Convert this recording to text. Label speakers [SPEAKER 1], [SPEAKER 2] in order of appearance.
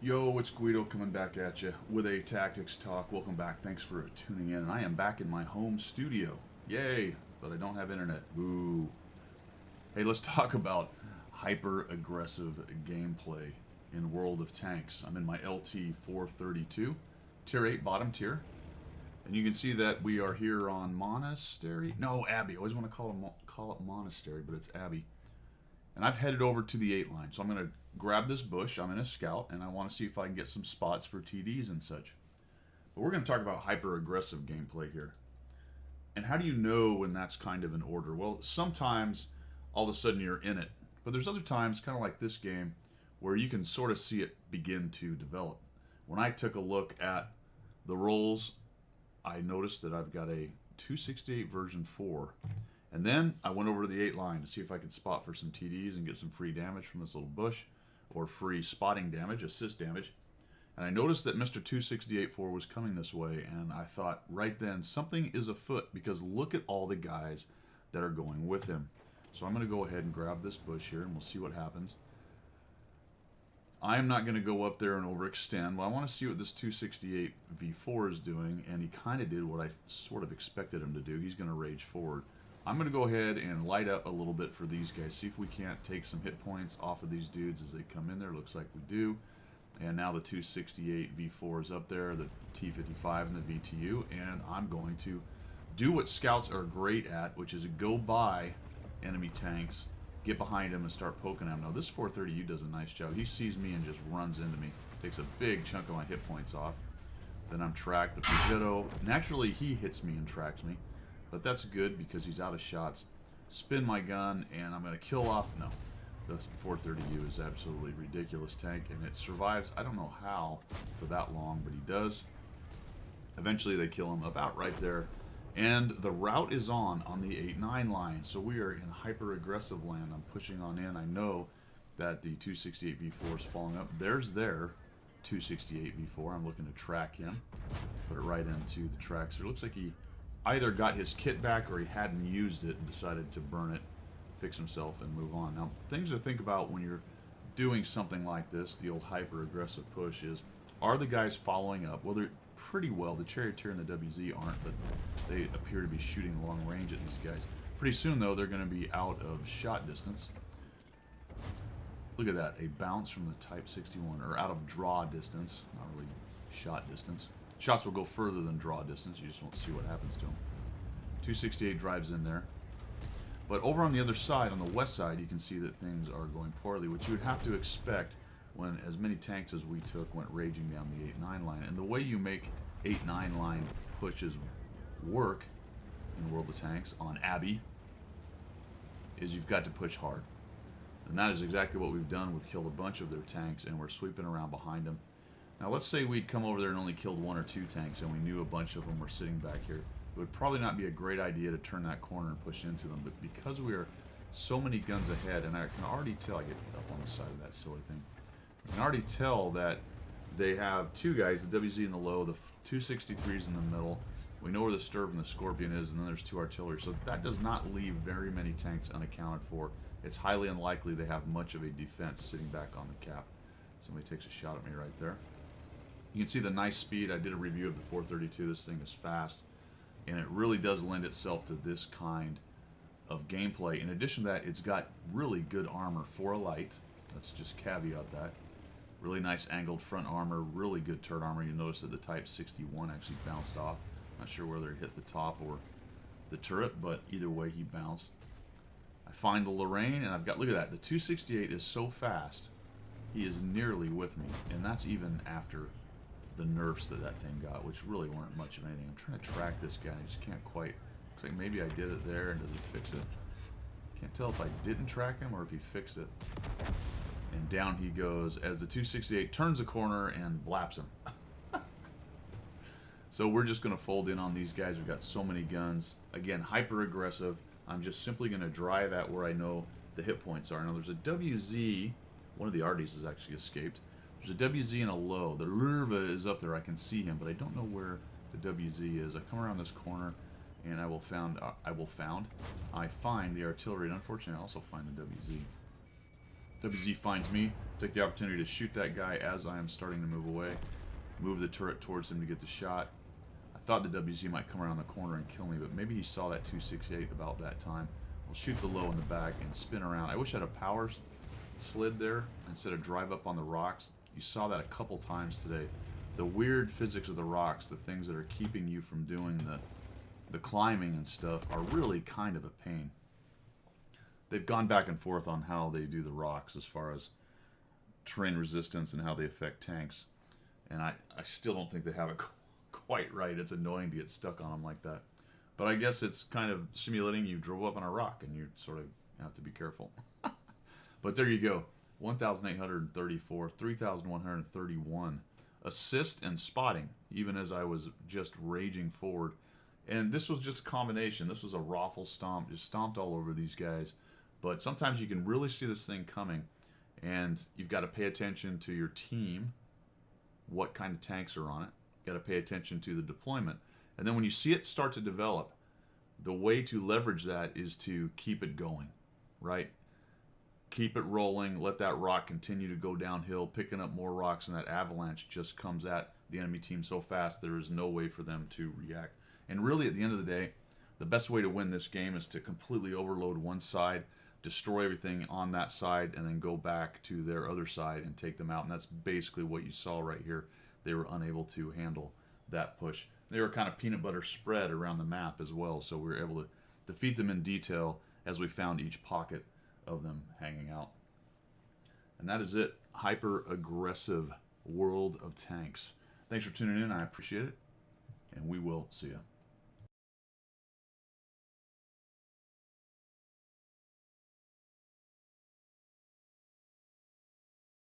[SPEAKER 1] Yo, it's Guido coming back at you with a Tactics Talk. Welcome back. Thanks for tuning in. I am back in my home studio. Yay! But I don't have internet. Boo. Hey, let's talk about hyper aggressive gameplay in World of Tanks. I'm in my LT 432, Tier 8, bottom tier. And you can see that we are here on Monastery. No, Abbey. I always want to call it Monastery, but it's Abbey. And I've headed over to the 8 line. So I'm going to grab this bush. I'm in a scout, and I want to see if I can get some spots for TDs and such. But we're going to talk about hyper-aggressive gameplay here. And how do you know when that's kind of in order? Well, sometimes all of a sudden you're in it. But there's other times, kind of like this game, where you can sort of see it begin to develop. When I took a look at the rolls, I noticed that I've got a 268 version 4. And then I went over to the 8 line to see if I could spot for some TDs and get some free damage from this little bush, or free spotting damage, assist damage. And I noticed that Mr. 268-4 was coming this way, and I thought right then, something is afoot, because look at all the guys that are going with him. So I'm going to go ahead and grab this bush here, and we'll see what happens. I'm not going to go up there and overextend, but I want to see what this 268 V4 is doing, and he kind of did what I sort of expected him to do. He's going to rage forward. I'm going to go ahead and light up a little bit for these guys. See if we can't take some hit points off of these dudes as they come in there. Looks like we do. And now the 268 V4 is up there, the T55 and the VTU. And I'm going to do what scouts are great at, which is go by enemy tanks, get behind them, and start poking them. Now this 430U does a nice job. He sees me and just runs into me. Takes a big chunk of my hit points off. Then I'm tracked. The Peugeot, naturally he hits me and tracks me. But that's good because he's out of shots. Spin my gun, and I'm going to kill off... No, the 430U is absolutely ridiculous tank, and it survives, I don't know how, for that long, but he does. Eventually they kill him about right there. And the route is on the 8-9 line, so we are in hyper-aggressive land. I'm pushing on in. I know that the 268 V4 is falling up. There's their 268 V4. I'm looking to track him. Put it right into the tracker. It looks like he either got his kit back or he hadn't used it and decided to burn it, fix himself, and move on. Now, things to think about when you're doing something like this, the old hyper-aggressive push, is, are the guys following up? Well, they're pretty well. The Charioteer and the WZ aren't, but they appear to be shooting long range at these guys. Pretty soon, though, they're going to be out of shot distance. Look at that, a bounce from the Type 61, or out of draw distance, not really shot distance. Shots will go further than draw distance. You just won't see what happens to them. 268 drives in there. But over on the other side, on the west side, you can see that things are going poorly, which you would have to expect when as many tanks as we took went raging down the 8-9 line. And the way you make 8-9 line pushes work in World of Tanks on Abbey is you've got to push hard. And that is exactly what we've done. We've killed a bunch of their tanks, and we're sweeping around behind them. Now, let's say we'd come over there and only killed 1 or 2 tanks, and we knew a bunch of them were sitting back here. It would probably not be a great idea to turn that corner and push into them, but because we are so many guns ahead, and I can already tell, I get up on the side of that silly thing, I can already tell that they have 2 guys, the WZ in the low, the 263s in the middle. We know where the Sturb and the Scorpion is, and then there's 2 artillery, so that does not leave very many tanks unaccounted for. It's highly unlikely they have much of a defense sitting back on the cap. Somebody takes a shot at me right there. You can see the nice speed. I did a review of the 432. This thing is fast, and it really does lend itself to this kind of gameplay. In addition to that, it's got really good armor for a light. Let's just caveat that. Really nice angled front armor, really good turret armor. You notice that the Type 61 actually bounced off. Not sure whether it hit the top or the turret, but either way, he bounced. I find the Lorraine, and I've got, look at that, the 268 is so fast, he is nearly with me, and that's even after the nerfs that thing got, which really weren't much of anything. I'm trying to track this guy. I just can't quite. Looks like maybe I did it there, and does he fix it? Can't tell if I didn't track him or if he fixed it. And down he goes as the 268 turns a corner and blaps him. So we're just going to fold in on these guys. We've got so many guns. Again, hyper aggressive. I'm just simply going to drive at where I know the hit points are. Now there's a WZ. One of the Arties has actually escaped. There's a WZ and a low. The Lurva is up there. I can see him, but I don't know where the WZ is. I come around this corner, and I find the artillery, and unfortunately I also find the WZ. WZ finds me. Take the opportunity to shoot that guy as I am starting to move away. Move the turret towards him to get the shot. I thought the WZ might come around the corner and kill me, but maybe he saw that 268 about that time. I'll shoot the low in the back and spin around. I wish I had a power slid there instead of drive up on the rocks. You saw that a couple times today. The weird physics of the rocks, the things that are keeping you from doing the climbing and stuff, are really kind of a pain. They've gone back and forth on how they do the rocks as far as terrain resistance and how they affect tanks. And I still don't think they have it quite right. It's annoying to get stuck on them like that. But I guess it's kind of simulating you drove up on a rock and you sort of have to be careful. But there you go. 1,834, 3,131. Assist and spotting, even as I was just raging forward. And this was just a combination. This was a raffle stomp. Just stomped all over these guys. But sometimes you can really see this thing coming. And you've got to pay attention to your team. What kind of tanks are on it. You've got to pay attention to the deployment. And then when you see it start to develop, the way to leverage that is to keep it going, right? Keep it rolling, let that rock continue to go downhill, picking up more rocks, and that avalanche just comes at the enemy team so fast there is no way for them to react. And really, at the end of the day, the best way to win this game is to completely overload one side, destroy everything on that side, and then go back to their other side and take them out. And that's basically what you saw right here. They were unable to handle that push. They were kind of peanut butter spread around the map as well, so we were able to defeat them in detail as we found each pocket of them hanging out. And that is it. Hyper aggressive World of Tanks. Thanks for tuning in. I appreciate it. And we will see you.